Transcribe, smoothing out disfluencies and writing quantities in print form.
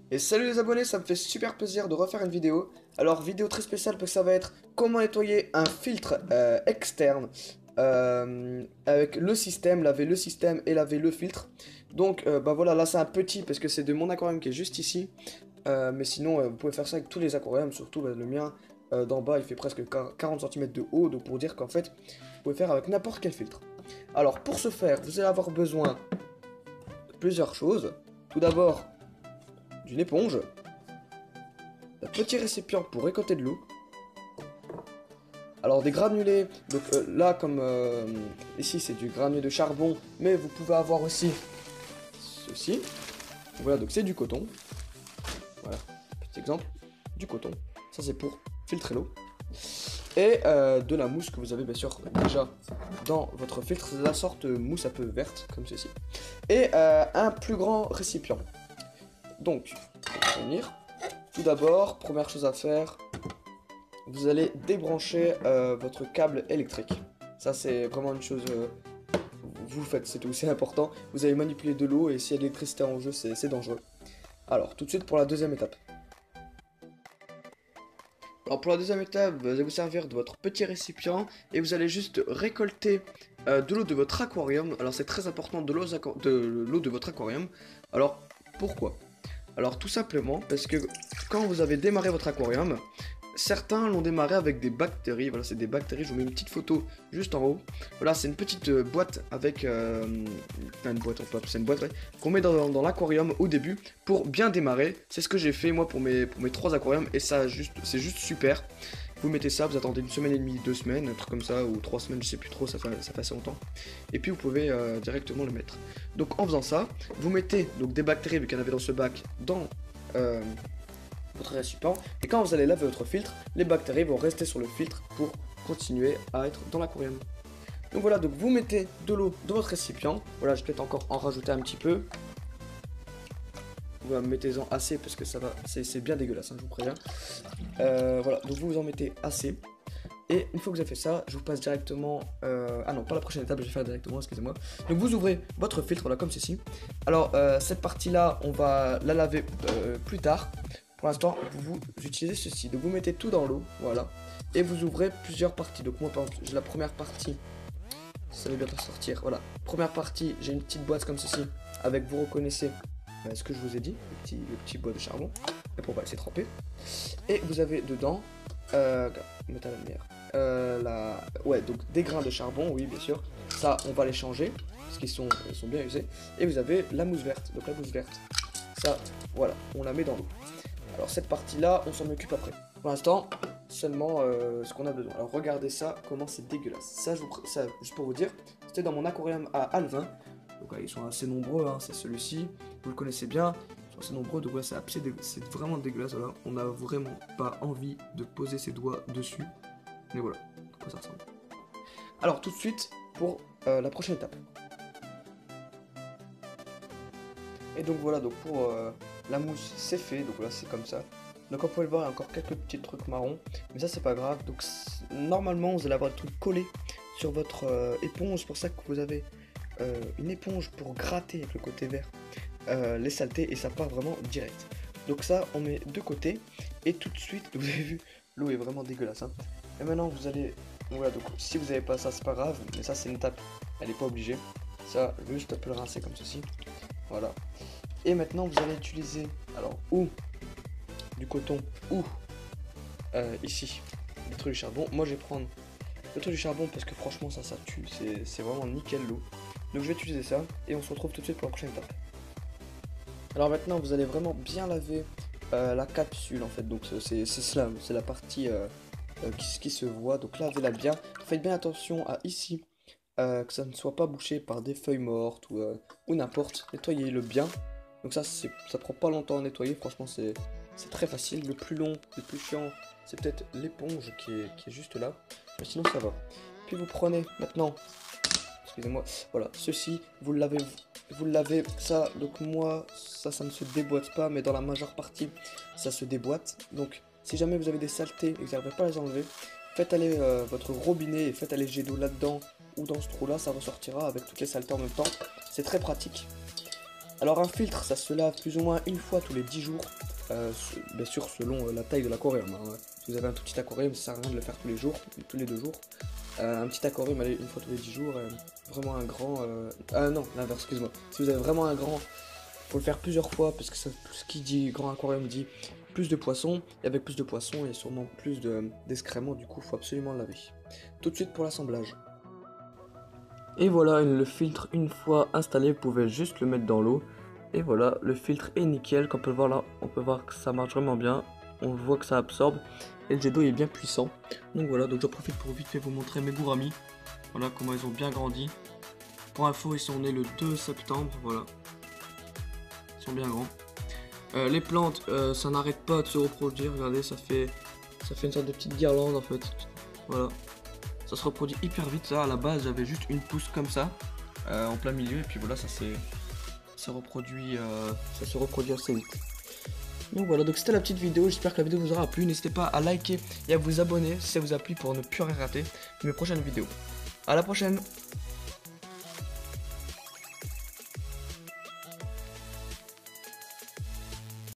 Et salut les abonnés, ça me fait super plaisir de refaire une vidéo. Alors vidéo très spéciale parce que ça va être comment nettoyer un filtre externe avec le système, laver le système et laver le filtre. Donc bah voilà, là c'est un petit parce que c'est de mon aquarium qui est juste ici. Mais sinon vous pouvez faire ça avec tous les aquariums, surtout le mien d'en bas il fait presque 40 cm de haut. Donc pour dire qu'en fait vous pouvez faire avec n'importe quel filtre. Alors pour ce faire vous allez avoir besoin de plusieurs choses. Tout d'abord d'une éponge, un petit récipient pour récolter de l'eau, alors des granulés, donc là comme ici c'est du granulé de charbon, mais vous pouvez avoir aussi ceci, voilà donc c'est du coton, voilà, petit exemple, du coton, ça c'est pour filtrer l'eau, et de la mousse que vous avez bien sûr déjà dans votre filtre, c'est la sorte mousse un peu verte comme ceci, et un plus grand récipient. Donc, pour venir, tout d'abord, première chose à faire, vous allez débrancher votre câble électrique. Ça, c'est vraiment une chose, vous faites, c'est tout, c'est important. Vous allez manipuler de l'eau et s'il y a de l'électricité en jeu, c'est dangereux. Alors, tout de suite pour la deuxième étape. Alors, pour la deuxième étape, vous allez vous servir de votre petit récipient et vous allez juste récolter de l'eau de votre aquarium. Alors, c'est très important de l'eau de votre aquarium. Alors, pourquoi ? Alors tout simplement parce que quand vous avez démarré votre aquarium, certains l'ont démarré avec des bactéries. Voilà, c'est des bactéries, je vous mets une petite photo juste en haut. Voilà, c'est une petite boîte avec... une boîte, c'est une boîte ouais, qu'on met dans l'aquarium au début pour bien démarrer. C'est ce que j'ai fait moi pour mes 3 aquariums et ça c'est juste super. Vous mettez ça, vous attendez une semaine et demie, 2 semaines, un truc comme ça, ou 3 semaines, je sais plus trop, ça fait assez longtemps. Et puis vous pouvez directement le mettre. Donc en faisant ça, vous mettez donc des bactéries, vu qu'il y en avait dans ce bac, dans votre récipient. Et quand vous allez laver votre filtre, les bactéries vont rester sur le filtre pour continuer à être dans l'aquarium. Donc voilà, donc vous mettez de l'eau dans votre récipient. Voilà, je vais peut-être encore en rajouter un petit peu. Voilà, mettez-en assez parce que ça va, c'est bien dégueulasse, hein, je vous préviens. Voilà, donc vous en mettez assez. Et une fois que vous avez fait ça, je vous passe directement... ah non, pas la prochaine étape, je vais faire directement, excusez-moi. Donc vous ouvrez votre filtre, voilà, comme ceci. Alors, cette partie-là, on va la laver plus tard. Pour l'instant, vous utilisez ceci. Donc vous mettez tout dans l'eau, voilà. Et vous ouvrez plusieurs parties. Donc moi, par exemple, j'ai la première partie. Ça va bientôt sortir, voilà. Première partie, j'ai une petite boîte comme ceci. Avec, vous reconnaissez... ce que je vous ai dit, le petit bois de charbon, et pour pas laisser tremper. Et vous avez dedans, mettez à la lumière, ouais, donc des grains de charbon, oui, bien sûr. Ça, on va les changer, parce qu'ils sont bien usés. Et vous avez la mousse verte, donc la mousse verte. Ça, voilà, on la met dans l'eau. Alors cette partie-là, on s'en occupe après. Pour l'instant, seulement ce qu'on a besoin. Alors regardez ça, comment c'est dégueulasse. Ça, juste pour vous dire, c'était dans mon aquarium à Alvin. Donc ils sont assez nombreux, hein, c'est celui-ci, vous le connaissez bien, ils sont assez nombreux, donc ouais, c'est vraiment dégueulasse, voilà. On n'a vraiment pas envie de poser ses doigts dessus, mais voilà, à quoi ça ressemble. Alors tout de suite, pour la prochaine étape. Et donc voilà, donc pour la mousse, c'est fait, donc là c'est comme ça. Donc comme vous pouvez le voir, il y a encore quelques petits trucs marrons, mais ça c'est pas grave, donc normalement vous allez avoir le truc collé sur votre éponge, c'est pour ça que vous avez... une éponge pour gratter avec le côté vert les saletés et ça part vraiment direct. Donc ça on met de côté et tout de suite vous avez vu l'eau est vraiment dégueulasse hein. Et maintenant vous allez voilà, donc si vous n'avez pas ça c'est pas grave, mais ça c'est une étape, elle est pas obligée, ça juste un peu le rincer comme ceci, voilà. Et maintenant vous allez utiliser alors ou du coton ou ici le truc du charbon. Moi je vais prendre le truc du charbon parce que franchement ça tue, c'est vraiment nickel l'eau. Donc je vais utiliser ça et on se retrouve tout de suite pour la prochaine étape. Alors maintenant vous allez vraiment bien laver la capsule en fait, donc c'est cela, c'est la partie qui se voit, donc lavez-la bien. Faites bien attention à ici, que ça ne soit pas bouché par des feuilles mortes ou n'importe, nettoyez-le bien. Donc ça prend pas longtemps à nettoyer, franchement c'est très facile. Le plus long, le plus chiant, c'est peut-être l'éponge qui est juste là, mais sinon ça va. Puis vous prenez maintenant... excusez-moi, voilà, ceci, vous le lavez, ça, donc moi, ça ne se déboîte pas, mais dans la majeure partie, ça se déboîte. Donc, si jamais vous avez des saletés et que vous n'arrivez pas à les enlever, faites aller votre robinet et faites aller le jet d'eau là-dedans ou dans ce trou là, ça ressortira avec toutes les saletés en même temps. C'est très pratique. Alors un filtre, ça se lave plus ou moins une fois tous les 10 jours, bien sûr selon la taille de l'aquarium. Hein. Si vous avez un tout petit aquarium, ça sert à rien de le faire tous les jours, tous les 2 jours. Un petit aquarium, allez, une fois tous les 10 jours, vraiment un grand... non, l'inverse, excuse-moi. Si vous avez vraiment un grand, faut le faire plusieurs fois, parce que ça, ce qui dit grand aquarium dit plus de poissons, et avec plus de poissons, il y a sûrement plus d'excréments, du coup, faut absolument le laver. Tout de suite pour l'assemblage. Et voilà, le filtre, une fois installé, vous pouvez juste le mettre dans l'eau. Et voilà, le filtre est nickel, comme on peut le voir là, on peut voir que ça marche vraiment bien. On voit que ça absorbe, et le jet d'eau est bien puissant. Donc voilà, donc j'en profite pour vite fait vous montrer mes gouramis. Voilà comment ils ont bien grandi. Pour info, ils sont nés le 2 septembre, voilà. Ils sont bien grands. Les plantes, ça n'arrête pas de se reproduire, regardez, ça fait une sorte de petite guirlande en fait. Voilà. Ça se reproduit hyper vite, ça. À la base, j'avais juste une pousse comme ça, en plein milieu, et puis voilà, ça se reproduit assez vite. Donc voilà, donc c'était la petite vidéo, j'espère que la vidéo vous aura plu. N'hésitez pas à liker et à vous abonner si ça vous a plu pour ne plus rien rater de mes prochaines vidéos. À la prochaine!